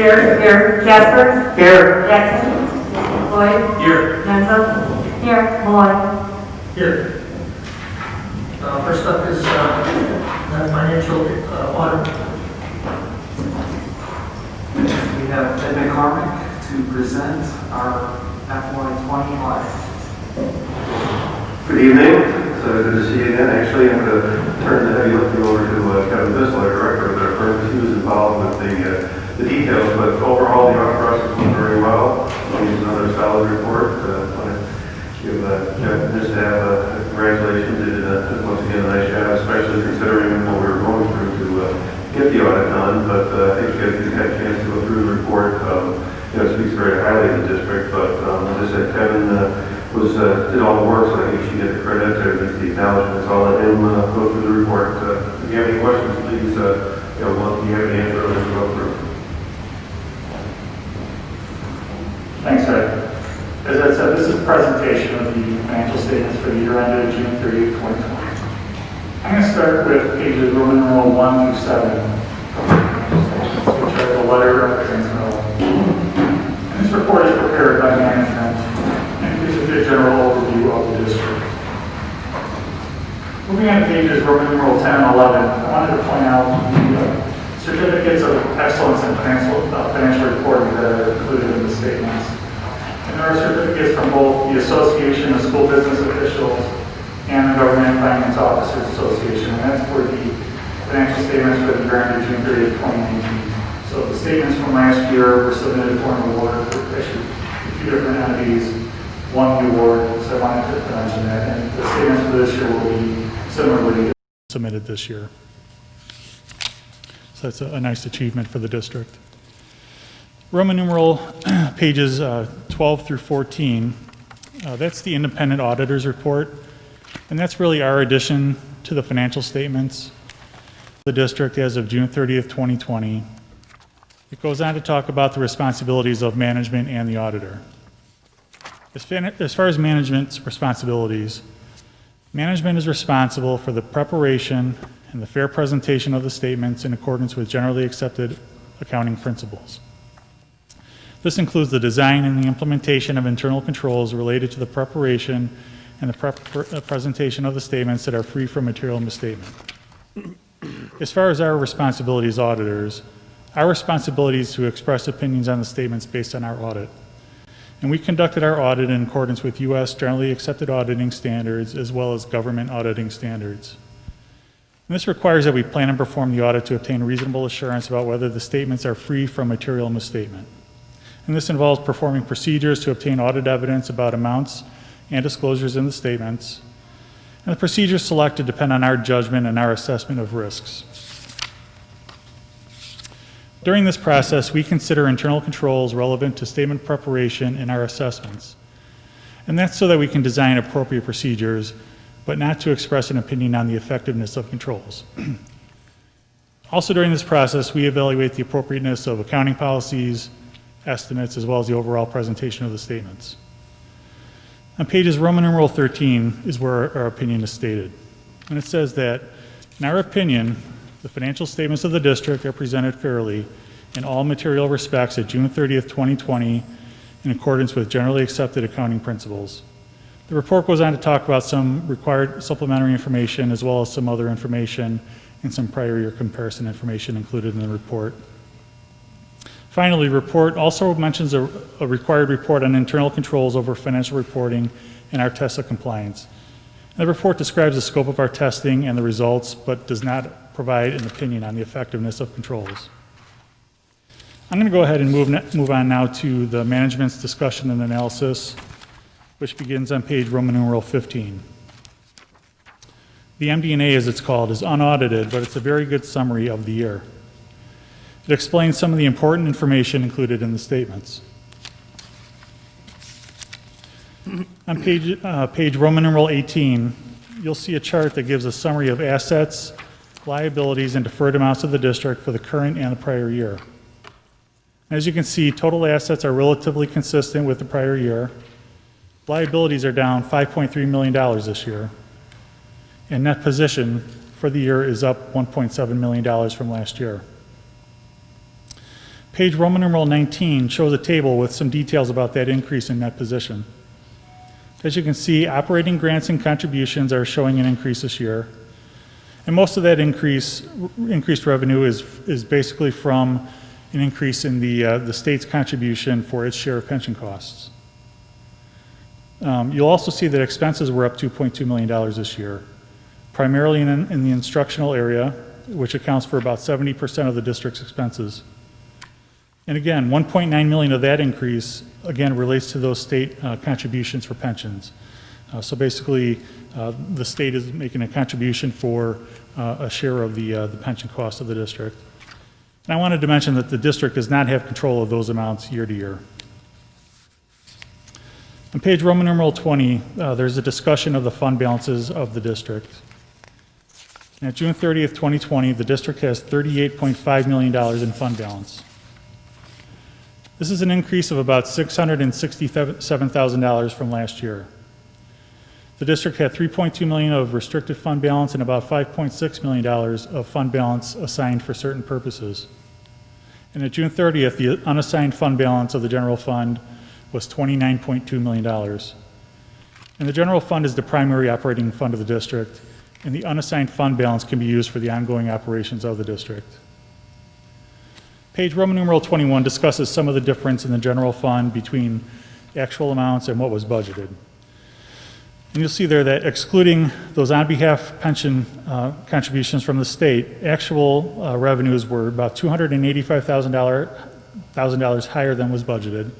Here. Casper. Here. Jackson. Lloyd. Here. Menzel. Here. Malloy. Here. First up is financial audit. We have Ed McCormick to present our FY20 audit. Good evening. It's good to see you again. Actually, I'm going to turn the heavy lifting over to Kevin Bissell, our director of their firm. He was involved with the details, but overall the audit process went very well. It's another solid report. I want to give Jeff and his staff congratulations. They did once again a nice job, especially considering what we were going through to get the audit done. But I think if you had a chance to go through the report, it speaks very highly of the district. But as I said, Kevin did all the work, so I think she get the credit. There's the acknowledgments. I'll let him go through the report. If you have any questions, please, once you have an answer, let's go through. Thanks, Ed. As I said, this is a presentation of the financial statements for the year ended June 30th, 2020. I'm going to start with pages Roman numeral 1 through 7, which are the letter of transmittal. And this report is prepared by management and gives a good general overview of the district. Moving on to pages Roman numeral 10 and 11, I wanted to point out the certificates of excellence in financial reporting that are included in the statements. And there are certificates from both the Association of School Business Officials and the Government Finance Officers Association, and that's for the financial statements for the year ended June 30th, 2019. So the statements from last year were submitted for an award for issued to 2 different entities, won the award, so I wanted to mention that. And the statements for this year will be similarly submitted this year. So that's a nice achievement for the district. Roman numeral pages 12 through 14, that's the independent auditor's report. And that's really our addition to the financial statements of the district as of June 30th, 2020. It goes on to talk about the responsibilities of management and the auditor. As far as management's responsibilities, management is responsible for the preparation and the fair presentation of the statements in accordance with generally accepted accounting principles. This includes the design and the implementation of internal controls related to the preparation and the presentation of the statements that are free from material misstatement. As far as our responsibility as auditors, our responsibility is to express opinions on the statements based on our audit. And we conducted our audit in accordance with U.S. generally accepted auditing standards as well as government auditing standards. And this requires that we plan and perform the audit to obtain reasonable assurance about whether the statements are free from material misstatement. And this involves performing procedures to obtain audit evidence about amounts and disclosures in the statements. And the procedures selected depend on our judgment and our assessment of risks. During this process, we consider internal controls relevant to statement preparation in our assessments. And that's so that we can design appropriate procedures, but not to express an opinion on the effectiveness of controls. Also during this process, we evaluate the appropriateness of accounting policies, estimates, as well as the overall presentation of the statements. On pages Roman numeral 13 is where our opinion is stated. And it says that, in our opinion, the financial statements of the district are presented fairly in all material respects at June 30th, 2020, in accordance with generally accepted accounting principles. The report goes on to talk about some required supplementary information as well as some other information and some prior year comparison information included in the report. Finally, the report also mentions a required report on internal controls over financial reporting and our tests of compliance. And the report describes the scope of our testing and the results, but does not provide an opinion on the effectiveness of controls. I'm going to go ahead and move on now to the management's discussion and analysis, which begins on page Roman numeral 15. The MD&A, as it's called, is unaudited, but it's a very good summary of the year. It explains some of the important information included in the statements. On page Roman numeral 18, you'll see a chart that gives a summary of assets, liabilities, and deferred amounts of the district for the current and the prior year. As you can see, total assets are relatively consistent with the prior year. Liabilities are down $5.3 million this year. And net position for the year is up $1.7 million from last year. page Roman numeral 19 shows a table with some details about that increase in net position. As you can see, operating grants and contributions are showing an increase this year. And most of that increased revenue is basically from an increase in the state's contribution for its share of pension costs. You'll also see that expenses were up $2.2 million this year, primarily in the instructional area, which accounts for about 70% of the district's expenses. And again, $1.9 million of that increase, again, relates to those state contributions for pensions. So basically, the state is making a contribution for a share of the pension cost of the district. And I wanted to mention that the district does not have control of those amounts year to year. On page Roman numeral 20, there's a discussion of the fund balances of the district. And at June 30th, 2020, the district has $38.5 million in fund balance. This is an increase of about $667,000 from last year. The district had $3.2 million of restricted fund balance and about $5.6 million of fund balance assigned for certain purposes. And at June 30th, the unassigned fund balance of the general fund was $29.2 million. And the general fund is the primary operating fund of the district, and the unassigned fund balance can be used for the ongoing operations of the district. Page Roman numeral 21 discusses some of the difference in the general fund between actual amounts and what was budgeted. And you'll see there that excluding those on-behalf pension contributions from the state, actual revenues were about $285,000 higher than was budgeted.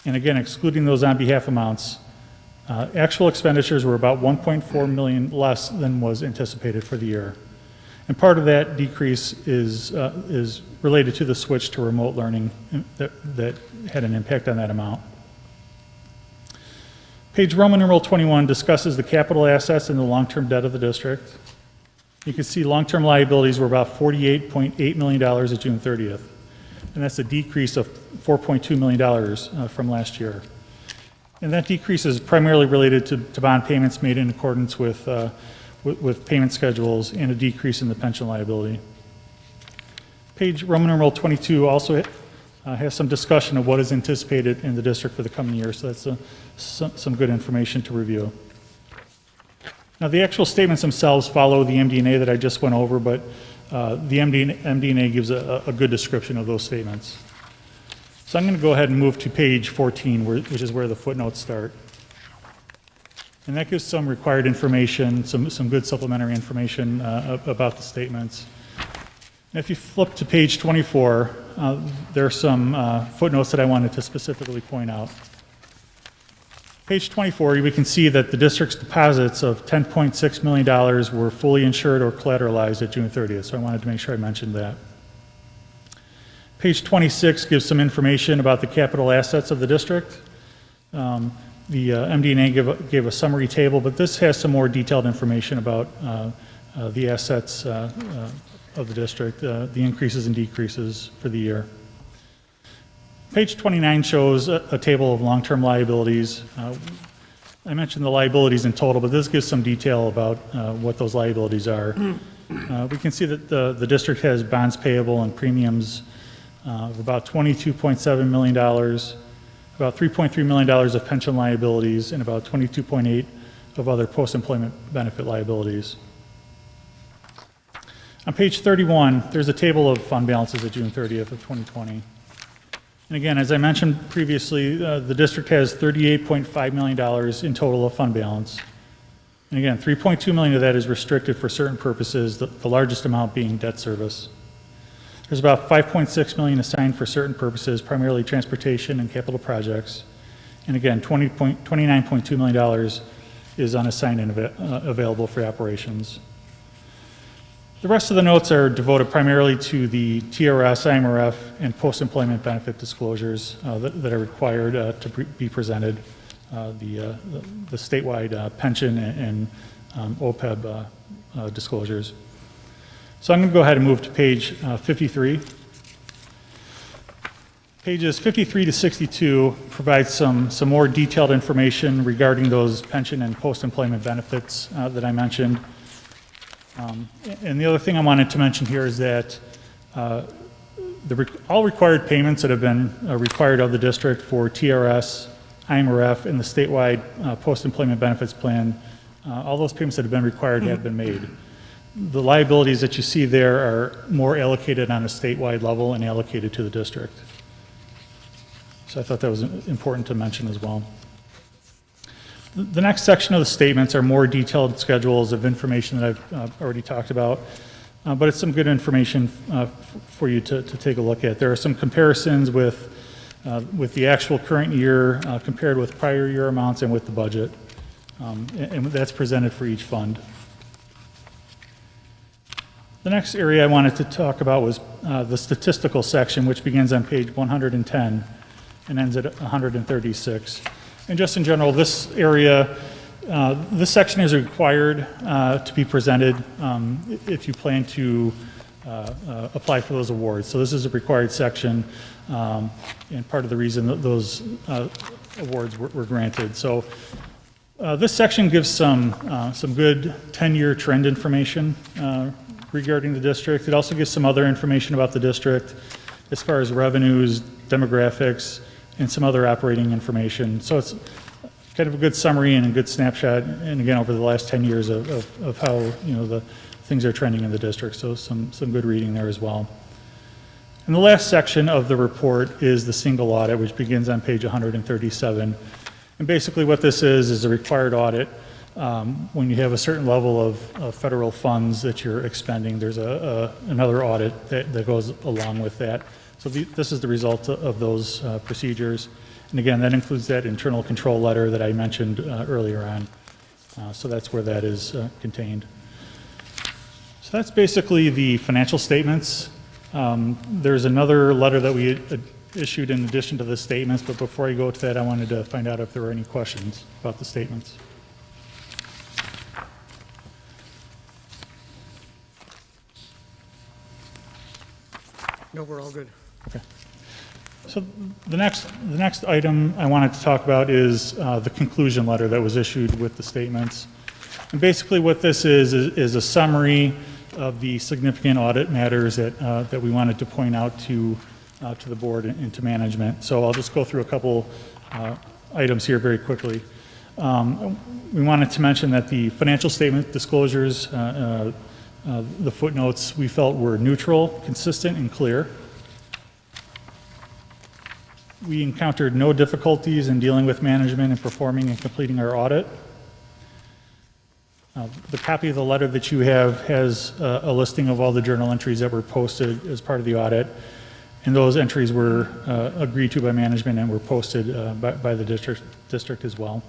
And again, excluding those on-behalf amounts, actual expenditures were about $1.4 million less than was anticipated for the year. And part of that decrease is related to the switch to remote learning that had an impact on that amount. Page Roman numeral 21 discusses the capital assets and the long-term debt of the district. You can see long-term liabilities were about $48.8 million at June 30th. And that's a decrease of $4.2 million from last year. And that decrease is primarily related to bond payments made in accordance with payment schedules and a decrease in the pension liability. Page Roman numeral 22 also has some discussion of what is anticipated in the district for the coming year, so that's some good information to review. Now, the actual statements themselves follow the MD&A that I just went over, but the MD&A gives a good description of those statements. So I'm going to go ahead and move to page 14, which is where the footnotes start. And that gives some required information, some good supplementary information about the statements. And if you flip to page 24, there are some footnotes that I wanted to specifically point out. Page 24, we can see that the district's deposits of $10.6 million were fully insured or collateralized at June 30th, so I wanted to make sure I mentioned that. Page 26 gives some information about the capital assets of the district. The MD&A gave a summary table, but this has some more detailed information about the assets of the district, the increases and decreases for the year. Page 29 shows a table of long-term liabilities. I mentioned the liabilities in total, but this gives some detail about what those liabilities are. We can see that the district has bonds payable and premiums of about $22.7 million, about $3.3 million of pension liabilities, and about $22.8 of other post-employment benefit liabilities. On page 31, there's a table of fund balances at June 30th of 2020. And again, as I mentioned previously, the district has $38.5 million in total of fund balance. And again, $3.2 million of that is restricted for certain purposes, the largest amount being debt service. There's about $5.6 million assigned for certain purposes, primarily transportation and capital projects. And again, $29.2 million is unassigned and available for operations. The rest of the notes are devoted primarily to the TRS, IMRF, and post-employment benefit disclosures that are required to be presented, the statewide pension and OPEB disclosures. So I'm going to go ahead and move to page 53. Pages 53 to 62 provide some more detailed information regarding those pension and post-employment benefits that I mentioned. And the other thing I wanted to mention here is that all required payments that have been required of the district for TRS, IMRF, and the statewide post-employment benefits plan, all those payments that have been required have been made. The liabilities that you see there are more allocated on a statewide level and allocated to the district. So I thought that was important to mention as well. The next section of the statements are more detailed schedules of information that I've already talked about, but it's some good information for you to take a look at. There are some comparisons with the actual current year compared with prior year amounts and with the budget, and that's presented for each fund. The next area I wanted to talk about was the statistical section, which begins on page 110 and ends at 136. And just in general, this area, this section is required to be presented if you plan to apply for those awards. So this is a required section, and part of the reason that those awards were granted. So this section gives some good 10-year trend information regarding the district. It also gives some other information about the district as far as revenues, demographics, and some other operating information. So it's kind of a good summary and a good snapshot, and again, over the last 10 years of how, the things are trending in the district. So some good reading there as well. And the last section of the report is the single audit, which begins on page 137. And basically what this is a required audit. When you have a certain level of federal funds that you're expending, there's another audit that goes along with that. So this is the result of those procedures. And again, that includes that internal control letter that I mentioned earlier on. So that's where that is contained. So that's basically the financial statements. There's another letter that we issued in addition to the statements, but before I go to that, I wanted to find out if there were any questions about the statements. No, we're all good. Okay. So the next item I wanted to talk about is the conclusion letter that was issued with the statements. And basically what this is a summary of the significant audit matters that we wanted to point out to the board and to management. So I'll just go through a couple items here very quickly. We wanted to mention that the financial statement disclosures, the footnotes, we felt were neutral, consistent, and clear. We encountered no difficulties in dealing with management and performing and completing our audit. The copy of the letter that you have has a listing of all the journal entries that were posted as part of the audit, and those entries were agreed to by management and were posted by the district as well.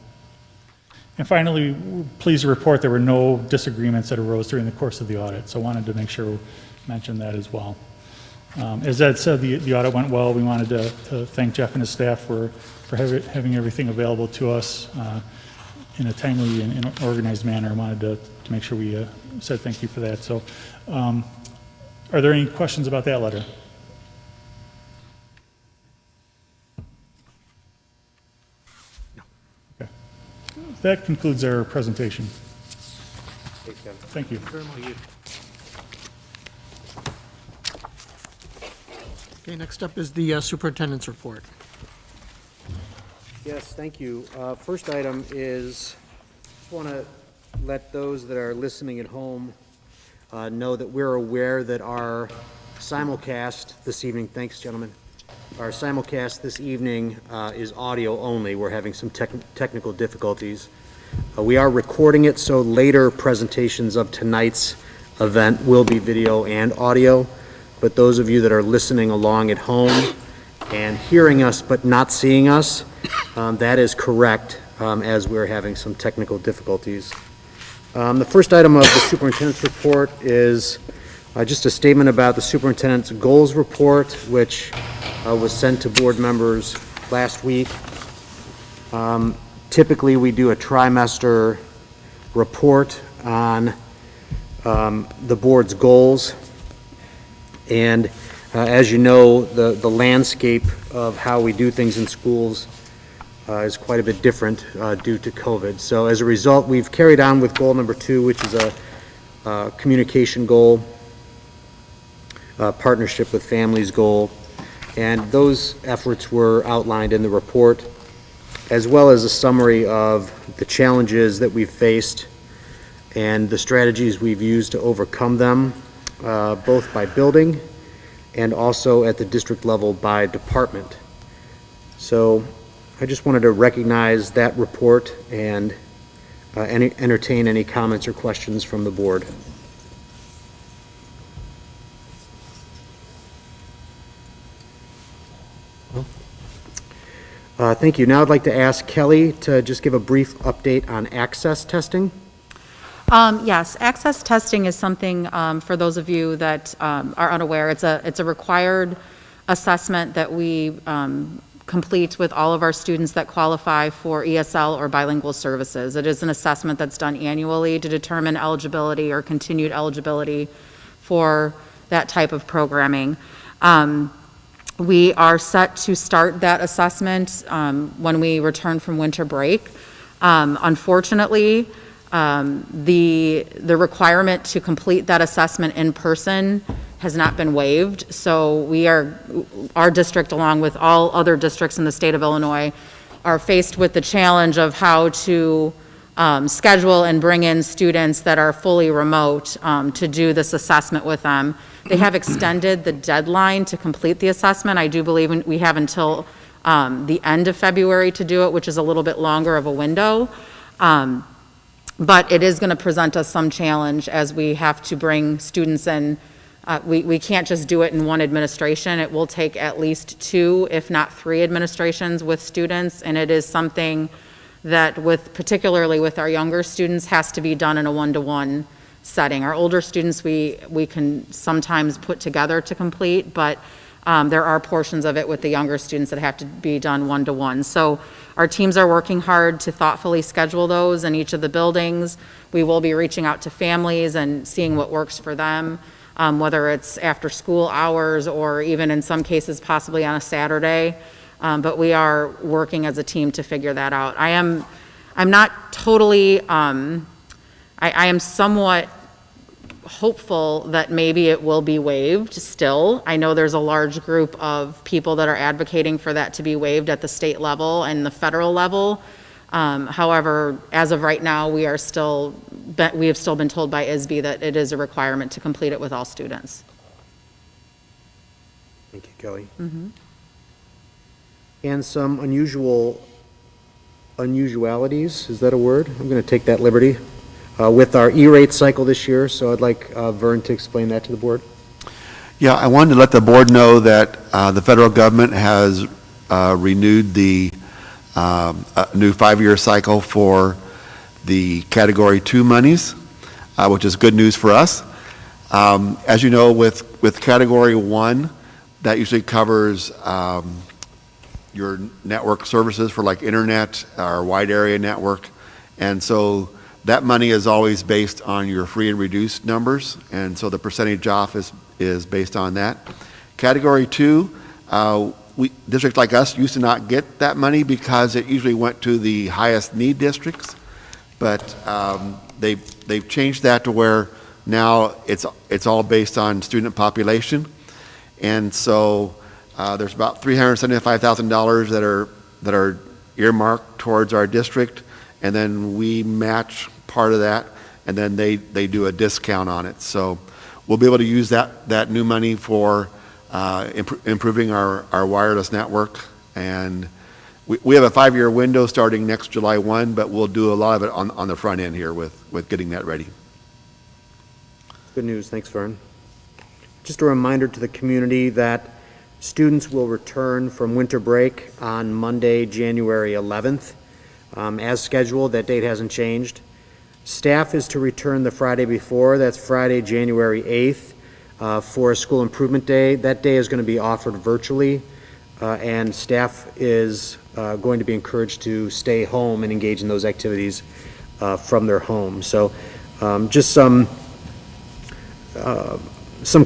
And finally, we're pleased to report there were no disagreements that arose during the course of the audit, so I wanted to make sure we mention that as well. As Ed said, the audit went well. We wanted to thank Jeff and his staff for having everything available to us in a timely and organized manner. I wanted to make sure we said thank you for that. So are there any questions about that letter? No. Okay. That concludes our presentation. Thank you. Very much. Okay, next up is the superintendent's report. Yes, thank you. First item is, just want to let those that are listening at home know that we're aware that our simulcast this evening, thanks gentlemen, our simulcast this evening is audio only. We're having some technical difficulties. We are recording it, so later presentations of tonight's event will be video and audio. But those of you that are listening along at home and hearing us but not seeing us, that is correct, as we're having some technical difficulties. The first item of the superintendent's report is just a statement about the superintendent's goals report, which was sent to board members last week. Typically, we do a trimester report on the board's goals. And as you know, the landscape of how we do things in schools is quite a bit different due to COVID. So as a result, we've carried on with goal number 2, which is a communication goal. partnership with Families Goal. And those efforts were outlined in the report, as well as a summary of the challenges that we've faced and the strategies we've used to overcome them, both by building and also at the district level by department. So I just wanted to recognize that report and entertain any comments or questions from the board. Thank you. Now I'd like to ask Kelly to just give a brief update on access testing. Yes, access testing is something, for those of you that are unaware, it's a required assessment that we complete with all of our students that qualify for ESL or bilingual services. It is an assessment that's done annually to determine eligibility or continued eligibility for that type of programming. We are set to start that assessment when we return from winter break. Unfortunately, the requirement to complete that assessment in person has not been waived. So our district, along with all other districts in the state of Illinois, are faced with the challenge of how to schedule and bring in students that are fully remote to do this assessment with them. They have extended the deadline to complete the assessment. I do believe we have until the end of February to do it, which is a little bit longer of a window. But it is going to present us some challenge as we have to bring students in. We can't just do it in one administration. It will take at least 2, if not 3 administrations with students, and it is something that particularly with our younger students has to be done in a one-to-one setting. Our older students we can sometimes put together to complete, but there are portions of it with the younger students that have to be done one-to-one. So our teams are working hard to thoughtfully schedule those in each of the buildings. We will be reaching out to families and seeing what works for them, whether it's after school hours or even in some cases possibly on a Saturday. But we are working as a team to figure that out. I'm not totally, I am somewhat hopeful that maybe it will be waived still. I know there's a large group of people that are advocating for that to be waived at the state level and the federal level. However, as of right now, we have still been told by ISB that it is a requirement to complete it with all students. Thank you, Kelly. And some unusualities, is that a word? I'm going to take that liberty. With our E-rate cycle this year, so I'd like Vern to explain that to the board. Yeah, I wanted to let the board know that the federal government has renewed the new 5-year cycle for the Category 2 monies, which is good news for us. As you know, with Category 1, that usually covers your network services for like internet or wide area network, and so that money is always based on your free and reduced numbers, and so the percentage off is based on that. Category 2, districts like us used to not get that money because it usually went to the highest need districts, but they've changed that to where now it's all based on student population, and so there's about $375,000 that are earmarked towards our district, and then we match part of that, and then they do a discount on it. So we'll be able to use that new money for improving our wireless network, and we have a 5-year window starting next July 1, but we'll do a lot of it on the front end here with getting that ready. Good news, thanks, Vern. Just a reminder to the community that students will return from winter break on Monday, January 11th. As scheduled, that date hasn't changed. Staff is to return the Friday before, that's Friday, January 8th, for a school improvement day. That day is going to be offered virtually, and staff is going to be encouraged to stay home and engage in those activities from their home. So just some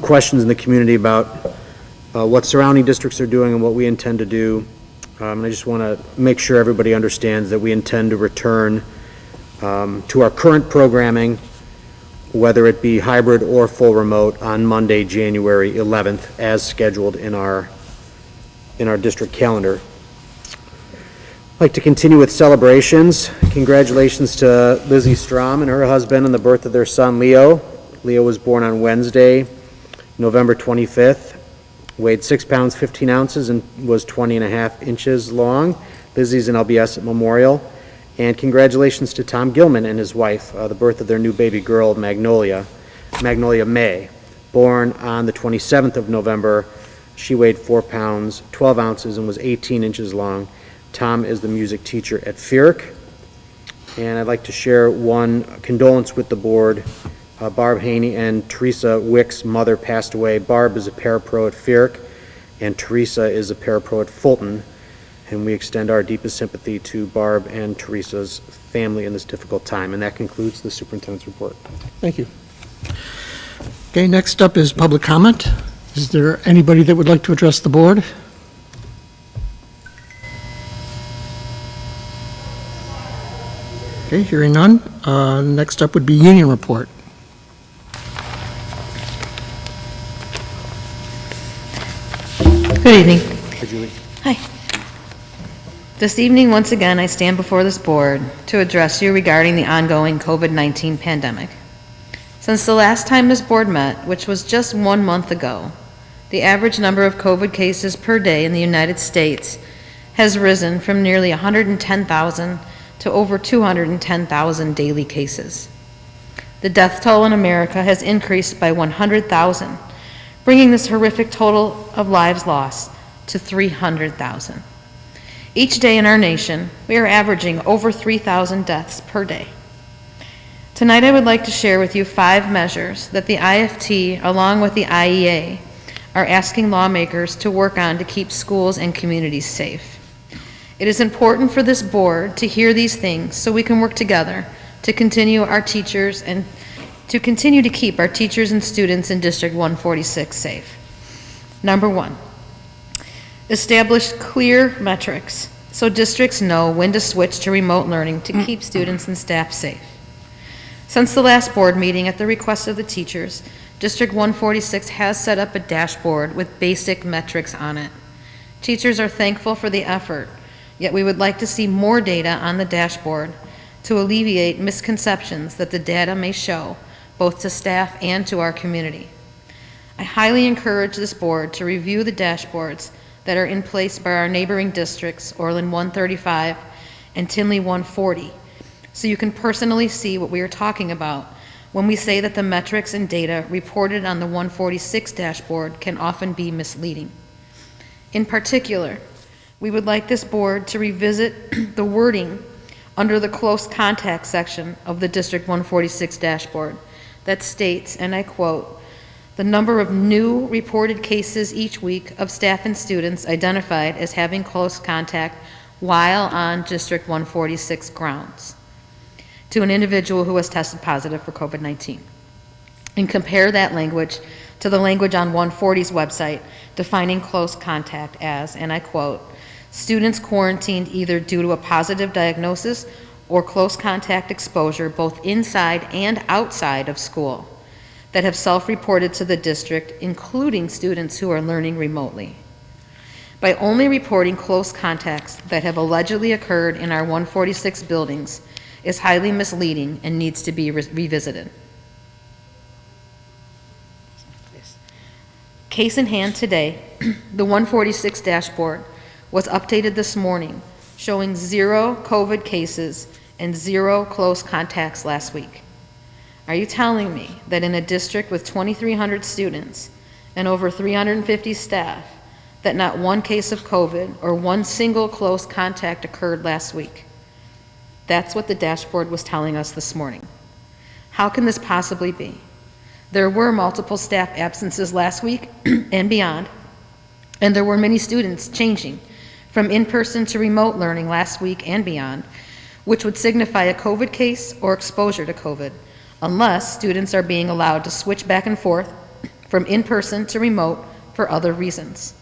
questions in the community about what surrounding districts are doing and what we intend to do. And I just want to make sure everybody understands that we intend to return to our current programming whether it be hybrid or full remote, on Monday, January 11th, as scheduled in our district calendar. I'd like to continue with celebrations. Congratulations to Lizzie Strom and her husband on the birth of their son, Leo. Leo was born on Wednesday, November 25th, weighed 6 pounds, 15 ounces, and was 20.5 inches long. Lizzie's an LBS at Memorial. And congratulations to Tom Gilman and his wife, the birth of their new baby girl, Magnolia May, born on the 27th of November. She weighed 4 pounds, 12 ounces, and was 18 inches long. Tom is the music teacher at Fierk. And I'd like to share one condolence with the board. Barb Haney and Teresa Wick's mother passed away. Barb is a parapro at Fierk, and Teresa is a parapro at Fulton. And we extend our deepest sympathy to Barb and Teresa's family in this difficult time. And that concludes the superintendent's report. Thank you. Okay, next up is public comment. Is there anybody that would like to address the board? Okay, hearing none. Next up would be union report. Good evening. Hi, Julie. Hi. This evening, once again, I stand before this board to address you regarding the ongoing COVID-19 pandemic. Since the last time this board met, which was just 1 month ago, the average number of COVID cases per day in the United States has risen from nearly 110,000 to over 210,000 daily cases. The death toll in America has increased by 100,000, bringing this horrific total of lives lost to 300,000. Each day in our nation, we are averaging over 3,000 deaths per day. Tonight, I would like to share with you 5 measures that the IFT, along with the IEA, are asking lawmakers to work on to keep schools and communities safe. It is important for this board to hear these things so we can work together to continue our teachers and to continue to keep our teachers and students in District 146 safe. Number 1, establish clear metrics so districts know when to switch to remote learning to keep students and staff safe. Since the last board meeting, at the request of the teachers, District 146 has set up a dashboard with basic metrics on it. Teachers are thankful for the effort, yet we would like to see more data on the dashboard to alleviate misconceptions that the data may show, both to staff and to our community. I highly encourage this board to review the dashboards that are in place by our neighboring districts, Orland 135 and Tinley 140, so you can personally see what we are talking about when we say that the metrics and data reported on the 146 dashboard can often be misleading. In particular, we would like this board to revisit the wording under the close contact section of the District 146 dashboard that states, and I quote, "The number of new reported cases each week of staff and students identified as having close contact while on District 146 grounds to an individual who has tested positive for COVID-19." And compare that language to the language on 140's website defining close contact as, and I quote, "Students quarantined either due to a positive diagnosis or close contact exposure both inside and outside of school that have self-reported to the district, including students who are learning remotely." By only reporting close contacts that have allegedly occurred in our 146 buildings is highly misleading and needs to be revisited. Case in hand today, the 146 dashboard was updated this morning, showing 0 COVID cases and 0 close contacts last week. Are you telling me that in a district with 2,300 students and over 350 staff, that not 1 case of COVID or 1 single close contact occurred last week? That's what the dashboard was telling us this morning. How can this possibly be? There were multiple staff absences last week and beyond, and there were many students changing from in-person to remote learning last week and beyond, which would signify a COVID case or exposure to COVID, unless students are being allowed to switch back and forth from in-person to remote for other reasons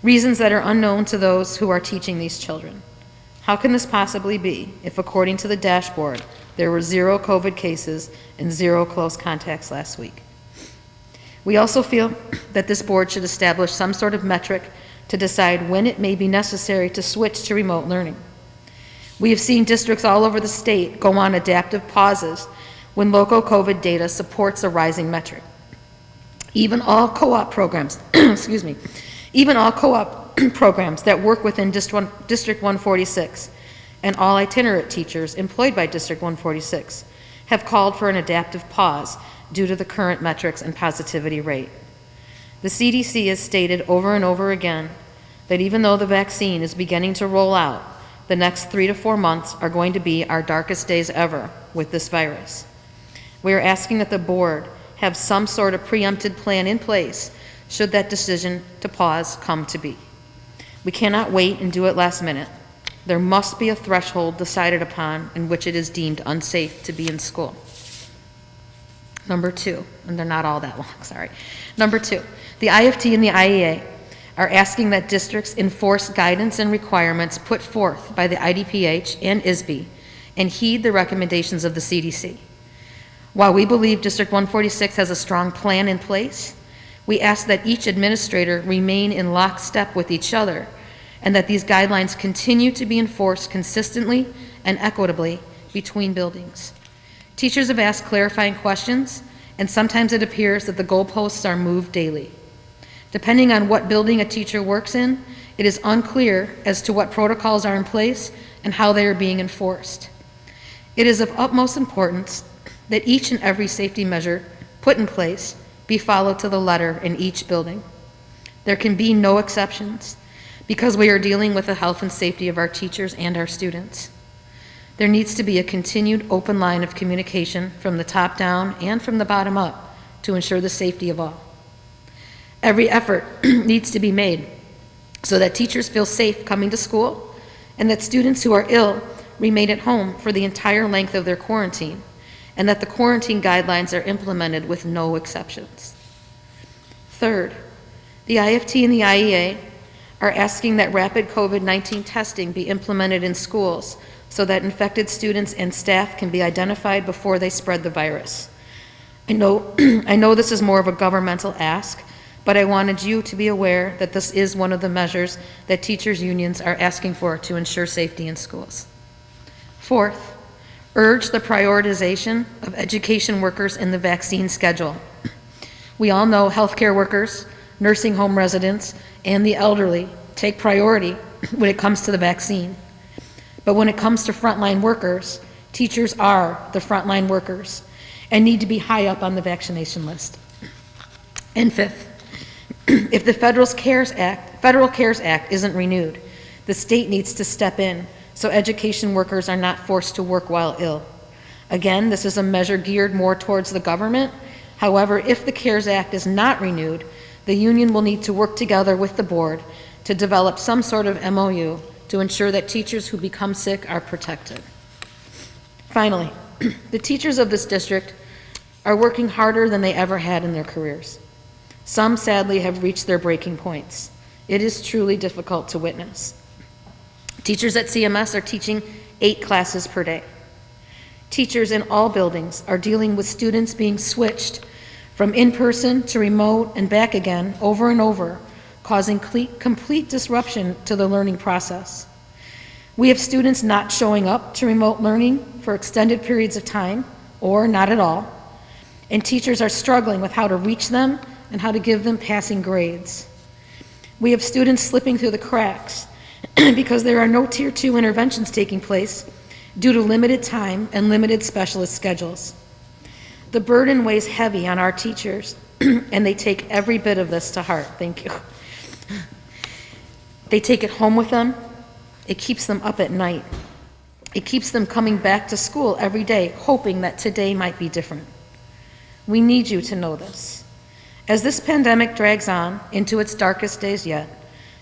that are unknown to those who are teaching these children. How can this possibly be if, according to the dashboard, There were 0 COVID cases and 0 close contacts last week. We also feel that this board should establish some sort of metric to decide when it may be necessary to switch to remote learning. We have seen districts all over the state go on adaptive pauses when local COVID data supports a rising metric. Even all co-op programs, excuse me, even all co-op programs that work within District 146 and all itinerant teachers employed by District 146 have called for an adaptive pause due to the current metrics and positivity rate. The CDC has stated over and over again that even though the vaccine is beginning to roll out, the next 3 to 4 months are going to be our darkest days ever with this virus. We are asking that the board have some sort of preempted plan in place should that decision to pause come to be. We cannot wait and do it last minute. There must be a threshold decided upon in which it is deemed unsafe to be in school. Number 2, and they're not all that long, sorry. Number 2, the IFT and the IEA are asking that districts enforce guidance and requirements put forth by the IDPH and ISB and heed the recommendations of the CDC. While we believe District 146 has a strong plan in place, we ask that each administrator remain in lockstep with each other and that these guidelines continue to be enforced consistently and equitably between buildings. Teachers have asked clarifying questions, and sometimes it appears that the goalposts are moved daily. Depending on what building a teacher works in, it is unclear as to what protocols are in place and how they are being enforced. It is of utmost importance that each and every safety measure put in place be followed to the letter in each building. There can be no exceptions because we are dealing with the health and safety of our teachers and our students. There needs to be a continued open line of communication from the top down and from the bottom up to ensure the safety of all. Every effort needs to be made so that teachers feel safe coming to school and that students who are ill remain at home for the entire length of their quarantine and that the quarantine guidelines are implemented with no exceptions. Third, the IFT and the IEA are asking that rapid COVID-19 testing be implemented in schools so that infected students and staff can be identified before they spread the virus. I know this is more of a governmental ask, but I wanted you to be aware that this is one of the measures that teachers' unions are asking for to ensure safety in schools. Fourth, urge the prioritization of education workers in the vaccine schedule. We all know healthcare workers, nursing home residents, and the elderly take priority when it comes to the vaccine. But when it comes to frontline workers, teachers are the frontline workers and need to be high up on the vaccination list. And fifth, if the Federal CARES Act isn't renewed, the state needs to step in so education workers are not forced to work while ill. Again, this is a measure geared more towards the government. However, if the CARES Act is not renewed, the union will need to work together with the board to develop some sort of MOU to ensure that teachers who become sick are protected. Finally, the teachers of this district are working harder than they ever had in their careers. Some sadly have reached their breaking points. It is truly difficult to witness. Teachers at CMS are teaching 8 classes per day. Teachers in all buildings are dealing with students being switched from in-person to remote and back again over and over, causing complete disruption to the learning process. We have students not showing up to remote learning for extended periods of time, or not at all, and teachers are struggling with how to reach them and how to give them passing grades. We have students slipping through the cracks because there are no Tier 2 interventions taking place due to limited time and limited specialist schedules. The burden weighs heavy on our teachers, and they take every bit of this to heart. Thank you. They take it home with them. It keeps them up at night. It keeps them coming back to school every day, hoping that today might be different. We need you to know this. As this pandemic drags on into its darkest days yet,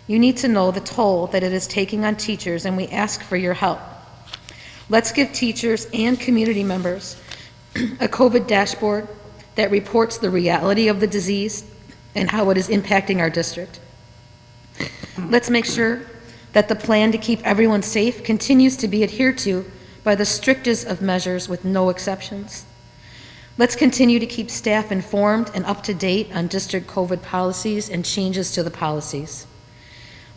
you need to know the toll that it is taking on teachers, and we ask for your help. Let's give teachers and community members a COVID dashboard that reports the reality of the disease and how it is impacting our district. Let's make sure that the plan to keep everyone safe continues to be adhered to by the strictest of measures with no exceptions. Let's continue to keep staff informed and up to date on district COVID policies and changes to the policies.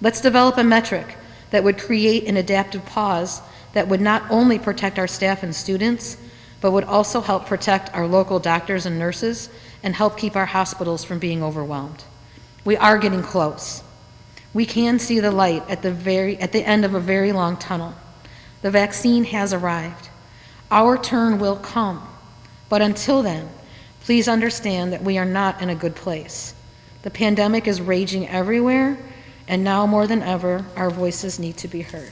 Let's develop a metric that would create an adaptive pause that would not only protect our staff and students, but would also help protect our local doctors and nurses and help keep our hospitals from being overwhelmed. We are getting close. We can see the light at the end of a very long tunnel. The vaccine has arrived. Our turn will come. But until then, please understand that we are not in a good place. The pandemic is raging everywhere, and now more than ever, our voices need to be heard.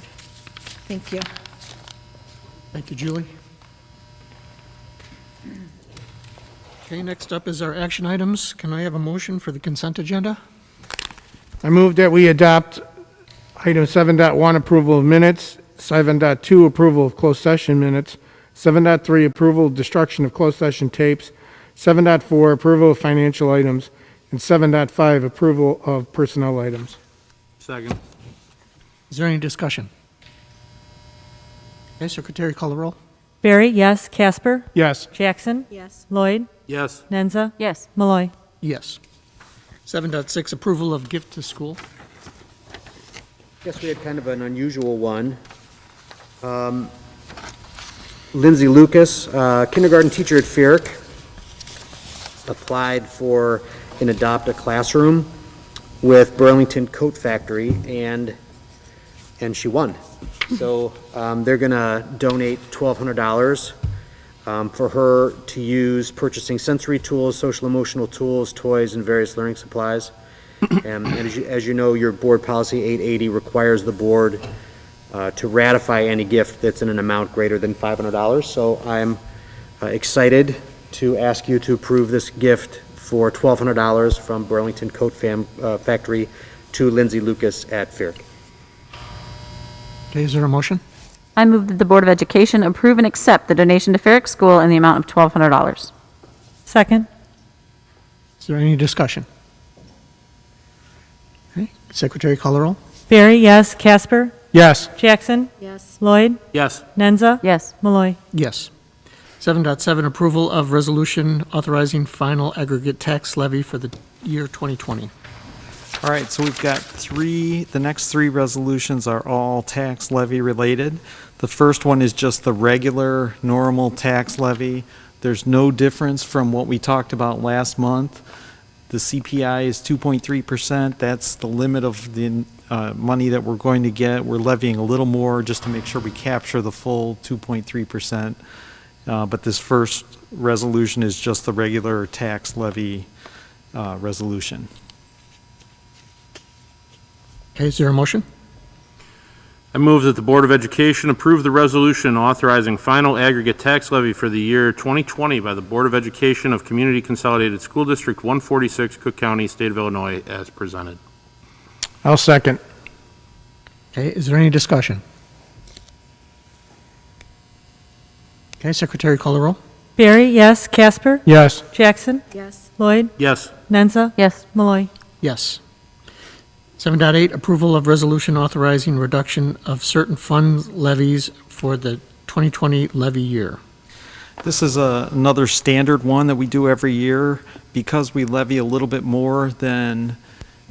Thank you. Thank you, Julie. Okay, next up is our action items. Can I have a motion for the consent agenda? I move that we adopt item 7.1, approval of minutes, 7.2, approval of closed session minutes, 7.3, approval of destruction of closed session tapes, 7.4, approval of financial items, and 7.5, approval of personnel items. Second. Is there any discussion? Okay, Secretary, call the roll. Barry, yes. Casper? Yes. Jackson? Yes. Lloyd? Yes. Nenza? Yes. Malloy? Yes. 7.6, approval of gift to school. Guess we had kind of an unusual one. Lindsay Lucas, kindergarten teacher at Fierk, applied for an Adopt a Classroom with Burlington Coat Factory, and she won. So they're going to donate $1,200 for her to use purchasing sensory tools, social emotional tools, toys, and various learning supplies. And as you know, your board policy 880 requires the board to ratify any gift that's in an amount greater than $500. So I'm excited to ask you to approve this gift for $1,200 from Burlington Coat Factory to Lindsay Lucas at Fierk. Okay, is there a motion? I move that the Board of Education approve and accept the donation to Ferrick School in the amount of $1,200. Second? Is there any discussion? Okay, Secretary, call the roll. Barry, yes. Casper? Yes. Jackson? Yes. Lloyd? Yes. Nenza? Yes. Malloy? Yes. 7.7, approval of resolution authorizing final aggregate tax levy for the year 2020. All right, so we've got the next three resolutions are all tax levy related. The first one is just the regular, normal tax levy. There's no difference from what we talked about last month. The CPI is 2.3%. That's the limit of the money that we're going to get. We're levying a little more just to make sure we capture the full 2.3%. But this first resolution is just the regular tax levy resolution. Okay, is there a motion? I move that the Board of Education approve the resolution authorizing final aggregate tax levy for the year 2020 by the Board of Education of Community Consolidated School District 146, Cook County, State of Illinois, as presented. I'll second. Okay, is there any discussion? Okay, Secretary, call the roll. Barry, yes. Casper? Yes. Jackson? Yes. Lloyd? Yes. Nenza? Yes. Malloy? Yes. 7.8, approval of resolution authorizing reduction of certain fund levies for the 2020 levy year. This is another standard one that we do every year. Because we levy a little bit more than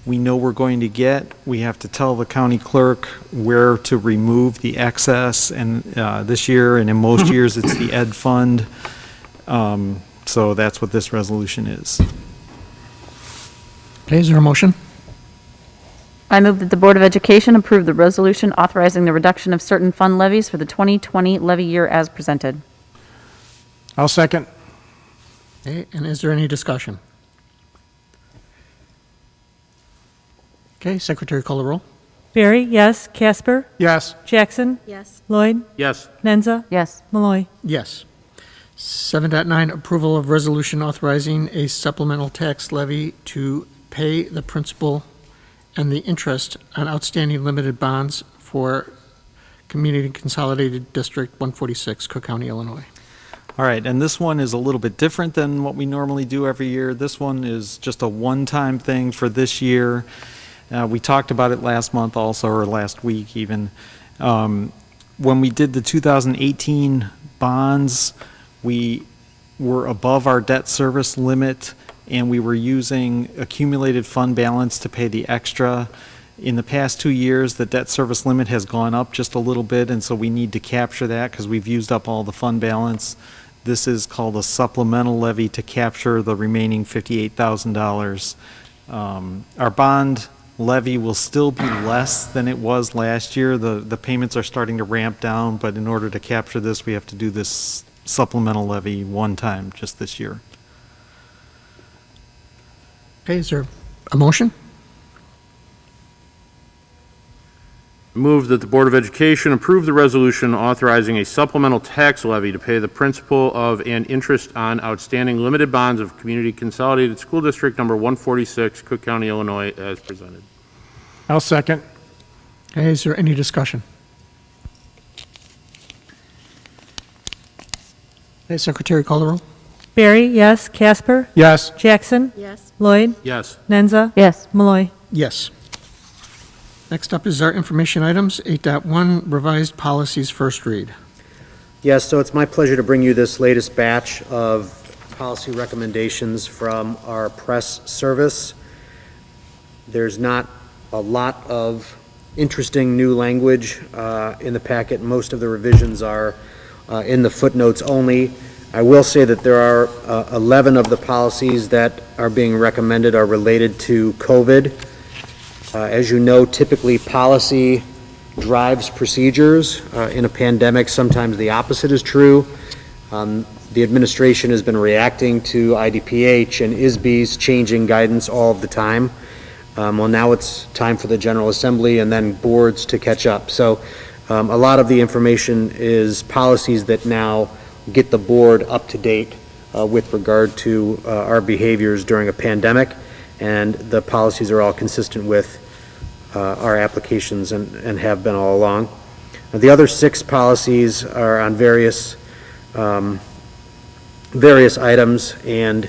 we know we're going to get, we have to tell the county clerk where to remove the excess, and this year, and in most years, it's the ed fund. So that's what this resolution is. Okay, is there a motion? I move that the Board of Education approve the resolution authorizing the reduction of certain fund levies for the 2020 levy year as presented. I'll second. Okay, and is there any discussion? Okay, Secretary, call the roll. Barry, yes. Casper? Yes. Jackson? Yes. Lloyd? Yes. Nenza? Yes. Malloy? Yes. 7.9, approval of resolution authorizing a supplemental tax levy to pay the principal and the interest on outstanding limited bonds for Community Consolidated District 146, Cook County, Illinois. All right, and this one is a little bit different than what we normally do every year. This one is just a one-time thing for this year. We talked about it last month also, or last week even. when we did the 2018 bonds, we were above our debt service limit, and we were using accumulated fund balance to pay the extra. In the past 2 years, the debt service limit has gone up just a little bit, and so we need to capture that because we've used up all the fund balance. This is called a supplemental levy to capture the remaining $58,000. Our bond levy will still be less than it was last year. The payments are starting to ramp down, but in order to capture this, we have to do this supplemental levy one time just this year. Okay, is there a motion? Move that the Board of Education approve the resolution authorizing a supplemental tax levy to pay the principal of and interest on outstanding limited bonds of Community Consolidated School District Number 146, Cook County, Illinois, as presented. I'll second. Okay, is there any discussion? Okay, Secretary, call the roll. Barry, yes. Casper? Yes. Jackson? Yes. Lloyd? Yes. Nenza? Yes. Malloy? Yes. Next up is our information items, 8.1, revised policies, first read. Yes, so it's my pleasure to bring you this latest batch of policy recommendations from our press service. There's not a lot of interesting new language in the packet. Most of the revisions are in the footnotes only. I will say that there are 11 of the policies that are being recommended are related to COVID. As you know, typically policy drives procedures. In a pandemic, sometimes the opposite is true. The administration has been reacting to IDPH and ISB's changing guidance all of the time. Well, now it's time for the General Assembly and then boards to catch up. So a lot of the information is policies that now get the board up to date with regard to our behaviors during a pandemic, and the policies are all consistent with our applications and have been all along. The other 6 policies are on various items, and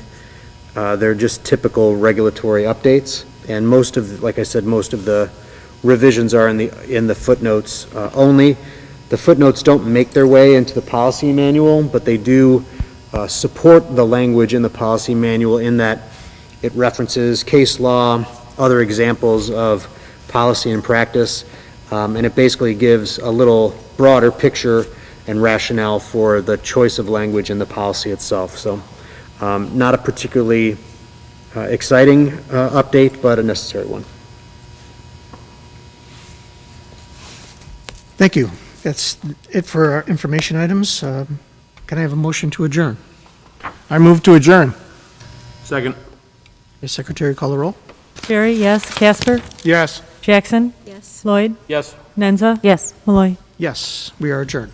they're just typical regulatory updates. And most of, like I said, most of the revisions are in the footnotes only. The footnotes don't make their way into the policy manual, but they do support the language in the policy manual in that it references case law, other examples of policy and practice, and it basically gives a little broader picture and rationale for the choice of language in the policy itself. So not a particularly exciting update, but a necessary one. Thank you. That's it for our information items. Can I have a motion to adjourn? I move to adjourn. Second. Okay, Secretary, call the roll. Barry, yes. Casper? Yes. Jackson? Yes. Lloyd? Yes. Nenza? Yes. Malloy? Yes, we are adjourned.